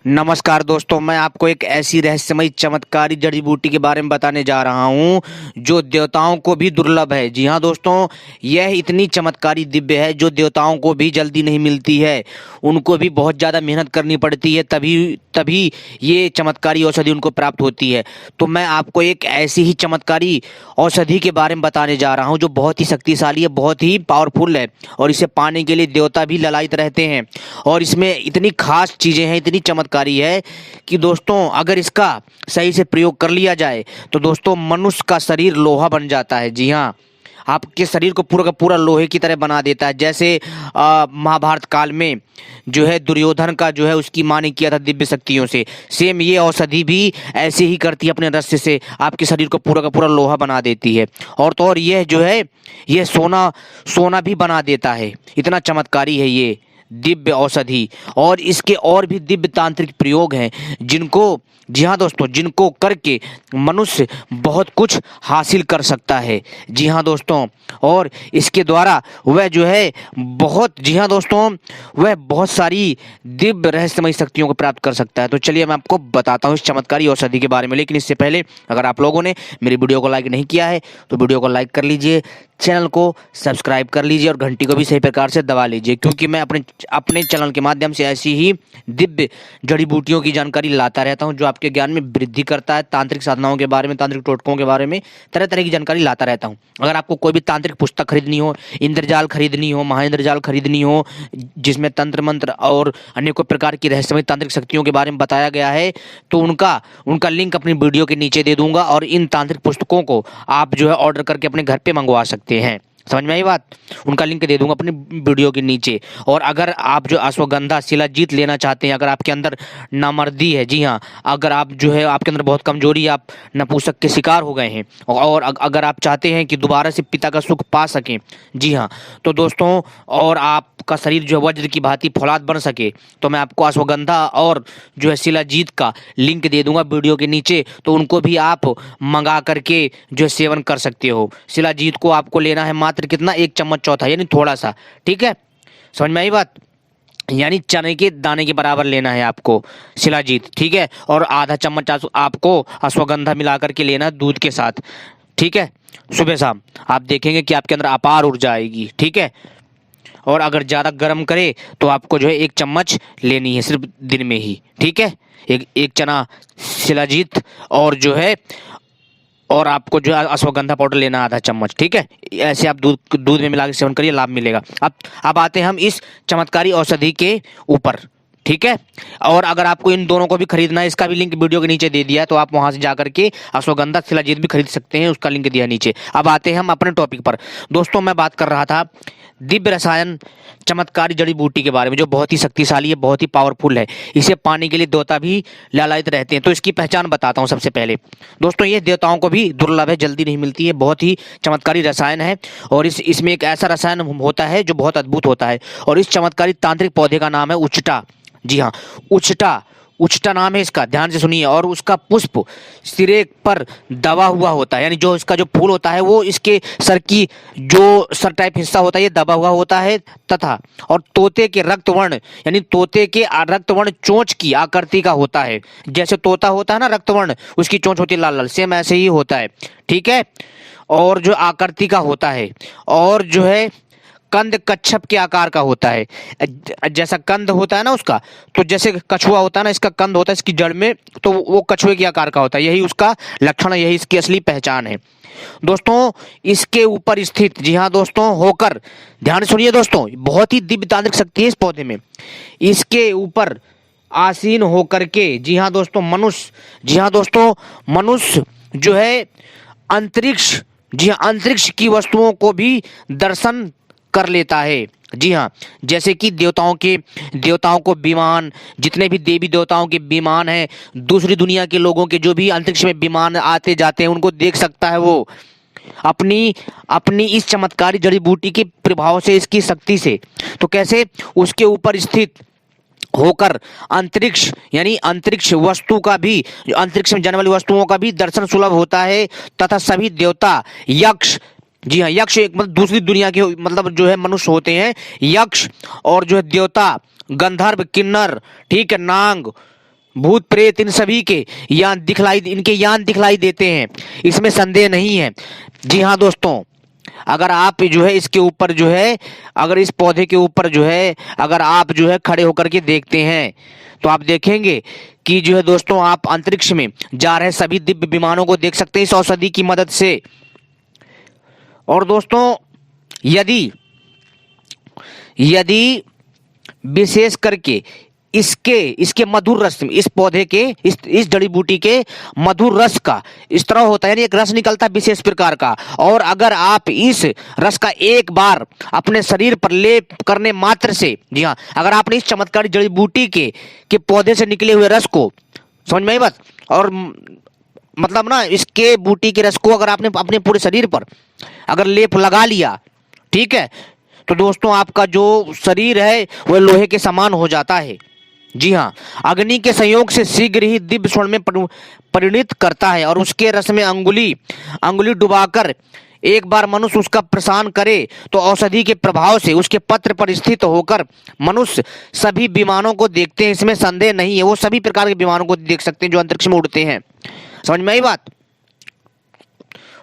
नमस्कार दोस्तों, मैं आपको एक ऐसी रहस्यमयी चमत्कारी जड़ी बूटी के बारे में बताने जा रहा हूं जो देवताओं को भी दुर्लभ है। जी हाँ दोस्तों, यह इतनी चमत्कारी दिव्य है जो देवताओं को भी जल्दी नहीं मिलती है। उनको भी बहुत ज़्यादा मेहनत करनी पड़ती है, तभी तभी ये चमत्कारी औषधि उनको प्राप्त होती है। तो मैं आपको एक ऐसी ही चमत्कारी औषधि के बारे में बताने जा रहा हूँ जो बहुत ही शक्तिशाली है, बहुत ही पावरफुल है, और इसे पाने के लिए देवता भी ललायत रहते हैं। और इसमें इतनी खास चीज़ें हैं, इतनी चमत्कारी है कि दोस्तों अगर इसका सही से प्रयोग कर लिया जाए तो दोस्तों मनुष्य का शरीर लोहा बन जाता है। जी हाँ, आपके शरीर को पूरा का पूरा लोहे की तरह बना देता है। जैसे महाभारत काल में जो है दुर्योधन का जो है उसकी माँ ने किया था दिव्य शक्तियों से, सेम ये औषधि भी ऐसे ही करती है। अपने रस्य से आपके शरीर को पूरा का पूरा लोहा बना देती है, और तो और यह जो है यह सोना सोना भी बना देता है। इतना चमत्कारी है ये दिव्य औषधि। और इसके और भी दिव्य तांत्रिक प्रयोग हैं जिनको, जी हाँ दोस्तों, जिनको करके मनुष्य बहुत कुछ हासिल कर सकता है। जी हाँ दोस्तों, और इसके द्वारा वह जो है बहुत, जी हाँ दोस्तों, वह बहुत सारी दिव्य रहस्यमयी शक्तियों को प्राप्त कर सकता है। तो चलिए मैं आपको बताता हूँ इस चमत्कारी औषधि के बारे में। लेकिन इससे पहले अगर आप लोगों ने मेरी वीडियो को लाइक नहीं किया है तो वीडियो को लाइक कर लीजिए, चैनल को सब्सक्राइब कर लीजिए और घंटी को भी सही प्रकार से दबा लीजिए, क्योंकि मैं अपने चैनल के माध्यम से ऐसी ही दिव्य जड़ी बूटियों की जानकारी लाता रहता हूं जो आपके ज्ञान में वृद्धि करता है। तांत्रिक साधनाओं के बारे में, तांत्रिक टोटकों के बारे में तरह तरह की जानकारी लाता रहता हूं। अगर आपको कोई भी तांत्रिक पुस्तक खरीदनी हो, इंद्रजाल खरीदनी हो, महाइंद्रजाल खरीदनी हो, जिसमें तंत्र मंत्र और अनेकों प्रकार की रहस्यमय तांत्रिक शक्तियों के बारे में बताया गया है, तो उनका लिंक अपनी वीडियो के नीचे दे दूंगा, और इन तांत्रिक पुस्तकों को आप जो है ऑर्डर करके अपने घर पे मंगवा सकते हैं। समझ में आई बात? उनका लिंक दे दूंगा अपनी वीडियो के नीचे। और अगर आप जो अश्वगंधा शिलाजीत लेना चाहते हैं, अगर आपके अंदर नामर्दी है, जी हाँ, अगर आप जो है आपके अंदर बहुत कमजोरी, आप नपुंसक के शिकार हो गए हैं, और अगर आप चाहते हैं कि दोबारा से पिता का सुख पा सकें, जी हाँ, तो दोस्तों, और आपका शरीर जो है वज्र की भांति फौलाद बन सके, तो मैं आपको अश्वगंधा और जो है शिलाजीत का लिंक दे दूंगा वीडियो के नीचे। तो उनको भी आप मंगा करके जो है सेवन कर सकते हो। शिलाजीत को आपको लेना है मात्र कितना, 1 चम्मच चौथा, यानी थोड़ा सा, ठीक है? समझ में आई बात? यानी चने के दाने के बराबर लेना है आपको शिलाजीत, ठीक है? और आधा चम्मच आपको अश्वगंधा मिला करके लेना है दूध के साथ, ठीक है? सुबह शाम आप देखेंगे कि आपके अंदर अपार ऊर्जा आएगी, ठीक है? और अगर ज़्यादा गर्म करे तो आपको जो है 1 चम्मच लेनी है सिर्फ दिन में ही, ठीक है? एक चना शिलाजीत, और जो है, और आपको जो है अश्वगंधा पाउडर लेना आधा चम्मच, ठीक है? ऐसे आप दूध में मिला के सेवन करिए, लाभ मिलेगा। अब आते हैं हम इस चमत्कारी औषधि के ऊपर, ठीक है? और अगर आपको इन दोनों को भी खरीदना है, इसका भी लिंक वीडियो के नीचे दे दिया है, तो आप वहां से जाकर के अश्वगंधा शिलाजीत भी खरीद सकते हैं, उसका लिंक दिया नीचे। अब आते हैं हम अपने टॉपिक पर। दोस्तों, मैं बात कर रहा था दिव्य रसायन चमत्कारी जड़ी बूटी के बारे में, जो बहुत ही शक्तिशाली है, बहुत ही पावरफुल है। इसे पाने के लिए देवता भी लालायित रहते हैं। तो इसकी पहचान बताता हूँ सबसे पहले। दोस्तों, ये देवताओं को भी दुर्लभ है, जल्दी नहीं मिलती है, बहुत ही चमत्कारी रसायन है। और इसमें एक ऐसा रसायन होता है जो बहुत अद्भुत होता है, और इस चमत्कारी तांत्रिक पौधे का नाम है उचटा। जी हाँ, उचटा, उचटा नाम है इसका, ध्यान से सुनिए। और उसका पुष्प सिरे पर दबा हुआ होता है, यानी जो इसका जो फूल होता है वो इसके सर की जो सर टाइप हिस्सा होता है ये दबा हुआ होता है, तथा और तोते के रक्तवर्ण, यानी तोते के रक्तवर्ण चोंच की आकृति का होता है। जैसे तोता होता है ना रक्तवर्ण, उसकी चोंच होती है लाल लाल, सेम ऐसे ही होता है, ठीक है? और जो आकृति का होता है, और जो है कंद कच्छप के आकार का होता है। जैसा कंद होता है ना उसका, तो जैसे कछुआ होता है ना, इसका कंद होता है इसकी जड़ में, तो वो कछुए के आकार का होता है। यही उसका लक्षण है, यही इसकी असली पहचान है। दोस्तों, इसके ऊपर स्थित, जी हाँ दोस्तों, होकर, ध्यान सुनिए दोस्तों, बहुत ही दिव्य तांत्रिक शक्ति है इस पौधे में। इसके ऊपर आसीन होकर के, जी हाँ दोस्तों, मनुष्य, जी हाँ दोस्तों, मनुष्य जो है अंतरिक्ष, जी हाँ, अंतरिक्ष की वस्तुओं को भी दर्शन कर लेता है। जी हाँ, जैसे कि देवताओं को विमान, जितने भी देवी देवताओं के विमान हैं, दूसरी दुनिया के लोगों के जो भी अंतरिक्ष में विमान आते जाते हैं, उनको देख सकता है वो अपनी इस चमत्कारी जड़ी बूटी के प्रभाव से, इसकी शक्ति से। तो कैसे? उसके ऊपर स्थित होकर अंतरिक्ष, यानी अंतरिक्ष वस्तु का भी, अंतरिक्ष में जाने वाली वस्तुओं का भी दर्शन सुलभ होता है, तथा सभी देवता, यक्ष, जी हाँ, यक्ष एक मतलब दूसरी दुनिया के मतलब जो है मनुष्य होते हैं, यक्ष, और जो है देवता, गंधर्व, किन्नर, ठीक है, नाग, भूत प्रेत इन सभी के इनके यान दिखलाई देते हैं, इसमें संदेह नहीं है। जी हाँ दोस्तों, अगर आप जो है इसके ऊपर जो है, अगर इस पौधे के ऊपर जो है, अगर आप जो है खड़े होकर के देखते हैं तो आप देखेंगे कि जो है दोस्तों, आप अंतरिक्ष में जा रहे सभी दिव्य विमानों को देख सकते हैं इस औषधि की मदद से। और दोस्तों, यदि विशेष करके इसके मधुर रस, इस पौधे के, इस जड़ी बूटी के मधुर रस का इस तरह होता है, यानी एक रस निकलता है विशेष प्रकार का। और अगर आप इस रस का एक बार अपने शरीर पर लेप करने मात्र से, जी हाँ, अगर आपने इस चमत्कारी जड़ी बूटी के पौधे से निकले हुए रस को, समझ में आई बात, और मतलब ना, इसके बूटी के रस को अगर आपने अपने पूरे शरीर पर अगर लेप लगा लिया, ठीक है, तो दोस्तों आपका जो शरीर है वह लोहे के समान हो जाता है। जी हाँ, अग्नि के संयोग से शीघ्र ही दिव्य स्वर्ण में परिणित करता है। और उसके रस में अंगुली डुबाकर एक बार मनुष्य उसका प्रसान करे तो औषधि के प्रभाव से उसके पत्र पर स्थित होकर मनुष्य सभी विमानों को देखते हैं, इसमें संदेह नहीं है। वो सभी प्रकार के विमानों को देख सकते हैं जो अंतरिक्ष में उड़ते हैं। समझ में आई बात?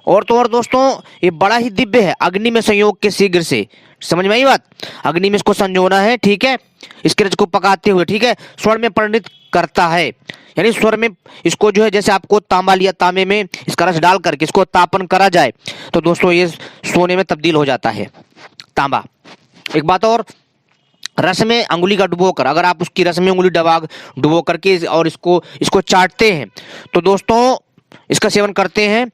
और तो और दोस्तों, ये बड़ा ही दिव्य है, अग्नि में संयोग के शीघ्र से। समझ में आई बात? अग्नि में इसको संजोना है, ठीक है, इसके रस को पकाते हुए, ठीक है, स्वर्ण में परिणित करता है। यानी स्वर्ण में इसको जो है, जैसे आपको तांबा लिया, तांबे में इसका रस डाल करके इसको तापन करा जाए तो दोस्तों ये सोने में तब्दील हो जाता है, तांबा। एक बात और, रस में अंगुली का डुबोकर, अगर आप उसकी रस में अंगुली डुबो करके और इसको चाटते हैं तो दोस्तों, इसका सेवन करते हैं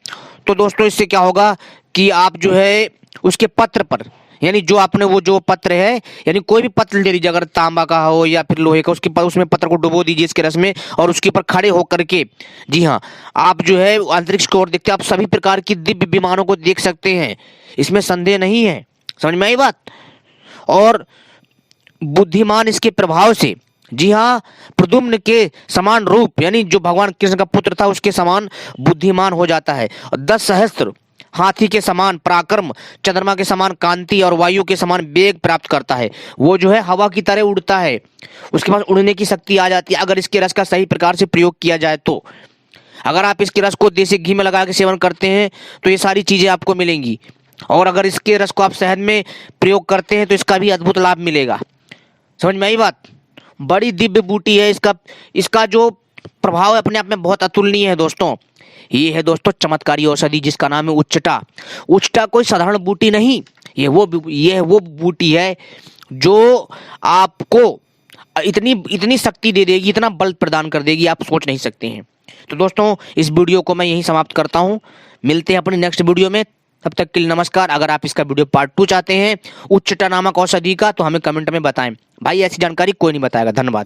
तो दोस्तों इससे क्या होगा कि आप जो है उसके पत्र पर, यानी जो आपने वो जो पत्र है, यानी कोई भी पत्र ले लीजिए, अगर तांबा का हो या फिर लोहे का, उसमें पत्र को डुबो दीजिए इसके रस में और उसके ऊपर खड़े होकर के, जी हाँ, आप जो है अंतरिक्ष की ओर देखते हैं, आप सभी प्रकार की दिव्य विमानों को देख सकते हैं, इसमें संदेह नहीं है। समझ में आई बात? और बुद्धिमान इसके प्रभाव से, जी हाँ, प्रद्युम्न के समान रूप, यानी जो भगवान कृष्ण का पुत्र था उसके समान बुद्धिमान हो जाता है। 10 सहस्त्र हाथी के समान पराक्रम, चंद्रमा के समान कांति और वायु के समान वेग प्राप्त करता है। वो जो है हवा की तरह उड़ता है, उसके पास उड़ने की शक्ति आ जाती है अगर इसके रस का सही प्रकार से प्रयोग किया जाए तो। अगर आप इसके रस को देसी घी में लगा के सेवन करते हैं तो ये सारी चीजें आपको मिलेंगी। और अगर इसके रस को आप शहद में प्रयोग करते हैं तो इसका भी अद्भुत लाभ मिलेगा। समझ में आई बात? बड़ी दिव्य बूटी है, इसका जो प्रभाव है अपने आप में बहुत अतुलनीय है दोस्तों। ये है दोस्तों चमत्कारी औषधि जिसका नाम है उच्चटा। उच्चटा कोई साधारण बूटी नहीं, ये वो बूटी है जो आपको इतनी शक्ति दे देगी, इतना बल प्रदान कर देगी, आप सोच नहीं सकते हैं। तो दोस्तों, इस वीडियो को मैं यहीं समाप्त करता हूँ, मिलते हैं अपनी नेक्स्ट वीडियो में, तब तक के लिए नमस्कार। अगर आप इसका वीडियो पार्ट 2 चाहते हैं उच्चटा नामक औषधि का तो हमें कमेंट में बताएं भाई, ऐसी जानकारी कोई नहीं बताएगा। धन्यवाद।